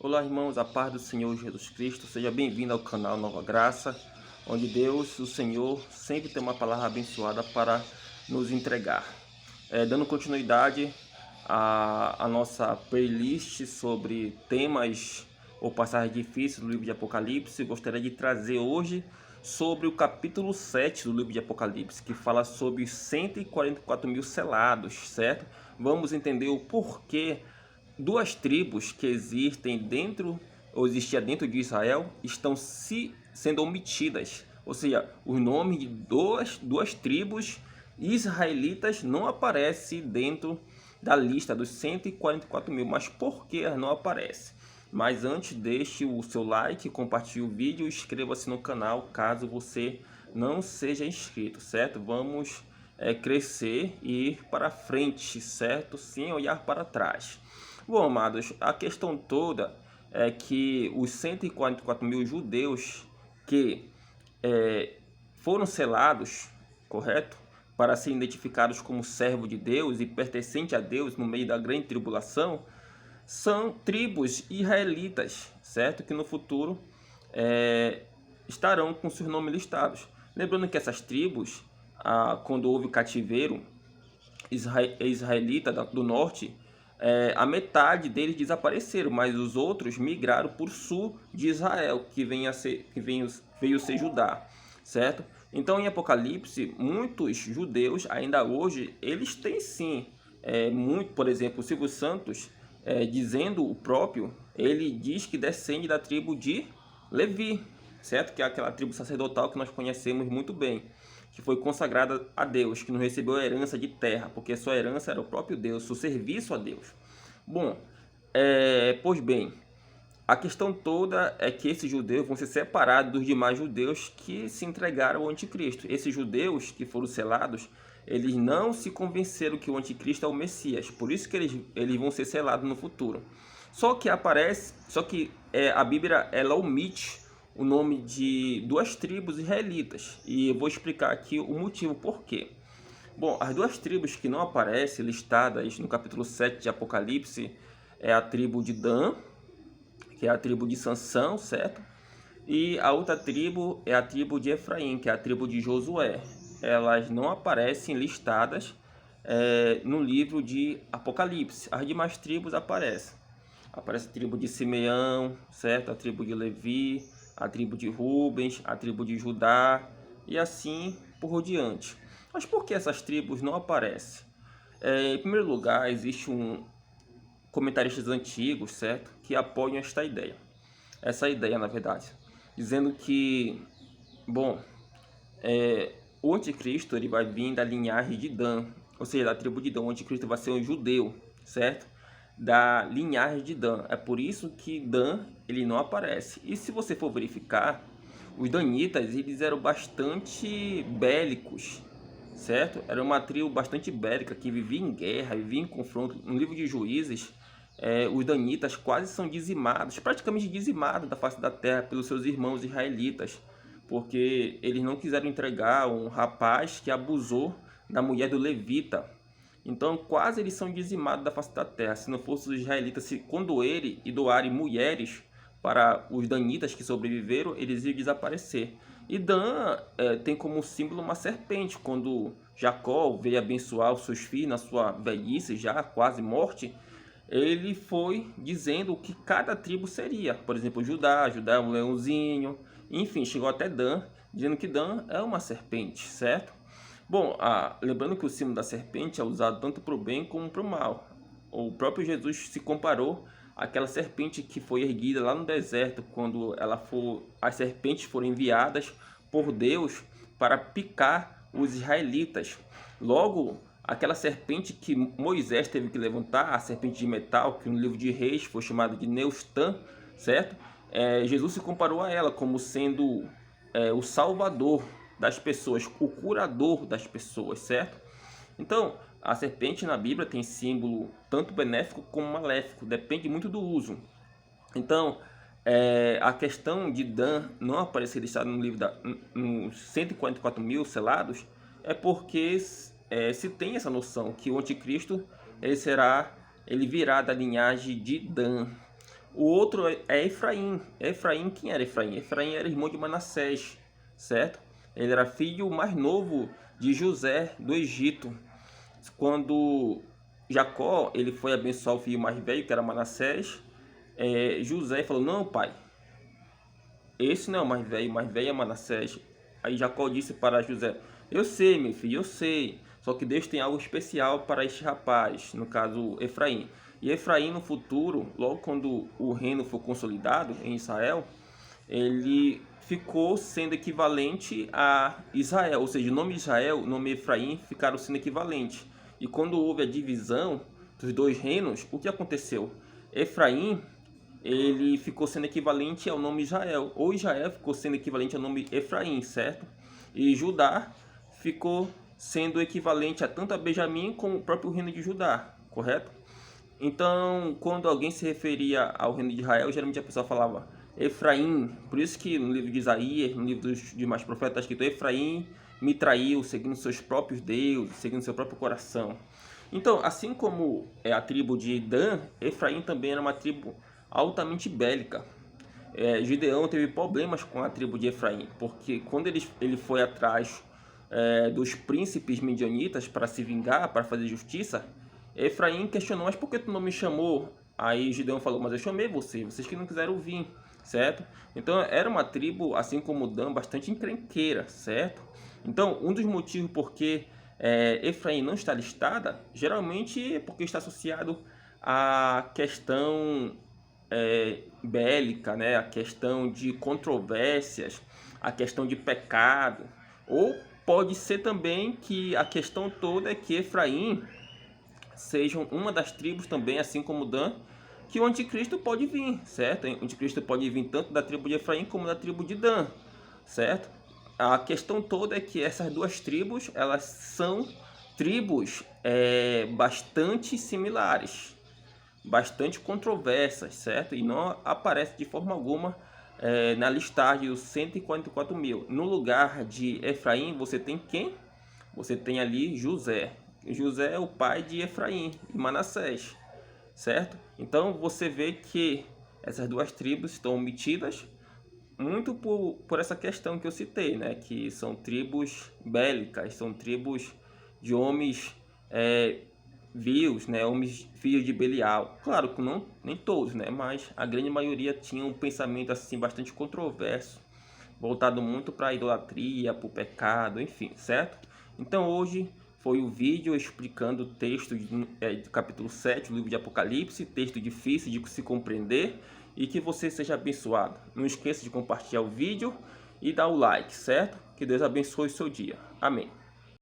Olá, irmãos, a paz do Senhor Jesus Cristo. Seja bem-vindo ao canal Nova Graça, onde Deus, o Senhor, sempre tem uma palavra abençoada para nos entregar. Dando continuidade à nossa playlist sobre temas ou passagens difíceis do livro de Apocalipse, gostaria de trazer hoje sobre o capítulo 7 do livro de Apocalipse, que fala sobre os 144 mil selados, certo? Vamos entender o porquê duas tribos que existem dentro ou existia dentro de Israel estão sendo omitidas, ou seja, os nomes de duas tribos israelitas não aparecem dentro da lista dos 144 mil. Mas por que não aparece? Mas antes, deixe o seu like, compartilhe o vídeo e inscreva-se no canal caso você não seja inscrito, certo? Vamos crescer e ir para frente, certo? Sem olhar para trás. Bom, amados, a questão toda é que os 144 mil judeus que foram selados, correto? Para serem identificados como servo de Deus e pertencente a Deus no meio da grande tribulação, são tribos israelitas, certo? Que no futuro estarão com seus nomes listados. Lembrando que essas tribos, quando houve cativeiro israelita do norte, a metade deles desapareceram, mas os outros migraram para o sul de Israel, que veio ser Judá, certo? Então, em Apocalipse, muitos judeus, ainda hoje, eles têm sim, por exemplo, o Silvio Santos, dizendo o próprio, ele diz que descende da tribo de Levi, certo? Que é aquela tribo sacerdotal que nós conhecemos muito bem, que foi consagrada a Deus, que não recebeu a herança de terra, porque sua herança era o próprio Deus, o serviço a Deus. Bom, pois bem, a questão toda é que esses judeus vão ser separados dos demais judeus que se entregaram ao anticristo. Esses judeus que foram selados, eles não se convenceram que o anticristo é o Messias, por isso que eles vão ser selados no futuro. Só que a Bíblia ela omite o nome de duas tribos israelitas, e eu vou explicar aqui o motivo por quê. Bom, as duas tribos que não aparecem listadas no capítulo 7 de Apocalipse é a tribo de Dan, que é a tribo de Sansão, certo? E a outra tribo é a tribo de Efraim, que é a tribo de Josué. Elas não aparecem listadas no livro de Apocalipse. As demais tribos aparecem. Aparece a tribo de Simeão, certo? A tribo de Levi, a tribo de Rubens, a tribo de Judá e assim por diante. Mas por que essas tribos não aparecem? Em primeiro lugar, existe comentaristas antigos, certo? Que apoiam esta ideia. Essa ideia, na verdade. Dizendo que, bom, o anticristo ele vai vir da linhagem de Dan. Ou seja, da tribo de Dan. O anticristo vai ser um judeu, certo? Da linhagem de Dan. É por isso que Dan ele não aparece. E se você for verificar, os danitas eles eram bastante bélicos, certo? Era uma tribo bastante bélica que vivia em guerra, vivia em confronto. No livro de Juízes, os danitas quase são dizimados, praticamente dizimados da face da terra pelos seus irmãos israelitas, porque eles não quiseram entregar um rapaz que abusou da mulher do levita. Então quase eles são dizimados da face da terra. Se não fossem os israelitas condoerem e doarem mulheres para os danitas que sobreviveram, eles iam desaparecer. E Dan tem como símbolo uma serpente. Quando Jacó veio abençoar os seus filhos na sua velhice, já quase morte, ele foi dizendo o que cada tribo seria. Por exemplo, Judá é um leãozinho, enfim, chegou até Dan, dizendo que Dan é uma serpente, certo? Bom, lembrando que o símbolo da serpente é usado tanto para o bem como para o mal. O próprio Jesus se comparou àquela serpente que foi erguida lá no deserto, quando as serpentes foram enviadas por Deus para picar os israelitas. Logo, aquela serpente que Moisés teve que levantar, a serpente de metal, que no livro de Reis foi chamada de Neustã, certo? Jesus se comparou a ela como sendo o salvador das pessoas, o curador das pessoas, certo? Então, a serpente na Bíblia tem símbolo tanto benéfico como maléfico, depende muito do uso. Então, a questão de Dan não aparecer listado no livro nos 144 mil selados é porque se tem essa noção que o anticristo ele virá da linhagem de Dan. O outro é Efraim. Efraim, quem era Efraim? Efraim era irmão de Manassés, certo? Ele era filho mais novo de José do Egito. Quando Jacó ele foi abençoar o filho mais velho, que era Manassés, José falou: não, pai, esse não é o mais velho é Manassés. Aí Jacó disse para José: eu sei, meu filho, eu sei. Só que Deus tem algo especial para este rapaz, no caso Efraim. E Efraim no futuro, logo quando o reino for consolidado em Israel, ele ficou sendo equivalente a Israel. Ou seja, o nome Israel, o nome Efraim ficaram sendo equivalentes. E quando houve a divisão dos dois reinos, o que aconteceu? Efraim ele ficou sendo equivalente ao nome Israel, ou Israel ficou sendo equivalente ao nome Efraim, certo? E Judá ficou sendo equivalente a tanto a Benjamim como o próprio reino de Judá, correto? Então, quando alguém se referia ao reino de Israel, geralmente a pessoa falava Efraim. Por isso que no livro de Isaías, no livro dos demais profetas, está escrito: Efraim me traiu, seguindo seus próprios deuses, seguindo seu próprio coração. Então, assim como é a tribo de Dan, Efraim também era uma tribo altamente bélica. Gideão teve problemas com a tribo de Efraim, porque quando ele foi atrás dos príncipes midianitas para se vingar, para fazer justiça, Efraim questionou: mas por que tu não me chamou? Aí Gideão falou: mas eu chamei vocês que não quiseram vir, certo? Então era uma tribo, assim como Dan, bastante encrenqueira, certo? Então um dos motivos por que Efraim não está listada, geralmente é porque está associado à questão bélica, né? A questão de controvérsias, a questão de pecado, ou pode ser também que a questão toda é que Efraim sejam uma das tribos também, assim como Dan, que o anticristo pode vir, certo? O anticristo pode vir tanto da tribo de Efraim como da tribo de Dan, certo? A questão toda é que essas duas tribos, elas são tribos bastante similares, bastante controversas, certo? E não aparece de forma alguma na listagem dos 144 mil. No lugar de Efraim, você tem quem? Você tem ali José. José é o pai de Efraim e Manassés, certo? Então você vê que essas duas tribos estão omitidas muito por essa questão que eu citei, né? Que são tribos bélicas, são tribos de homens vios, né? Homens filhos de Belial. Claro que não, nem todos, né? Mas a grande maioria tinha um pensamento assim bastante controverso, voltado muito para a idolatria, para o pecado, enfim, certo? Então hoje foi o vídeo explicando o texto do capítulo 7 do livro de Apocalipse, texto difícil de se compreender, e que você seja abençoado. Não esqueça de compartilhar o vídeo e dar o like, certo? Que Deus abençoe o seu dia. Amém.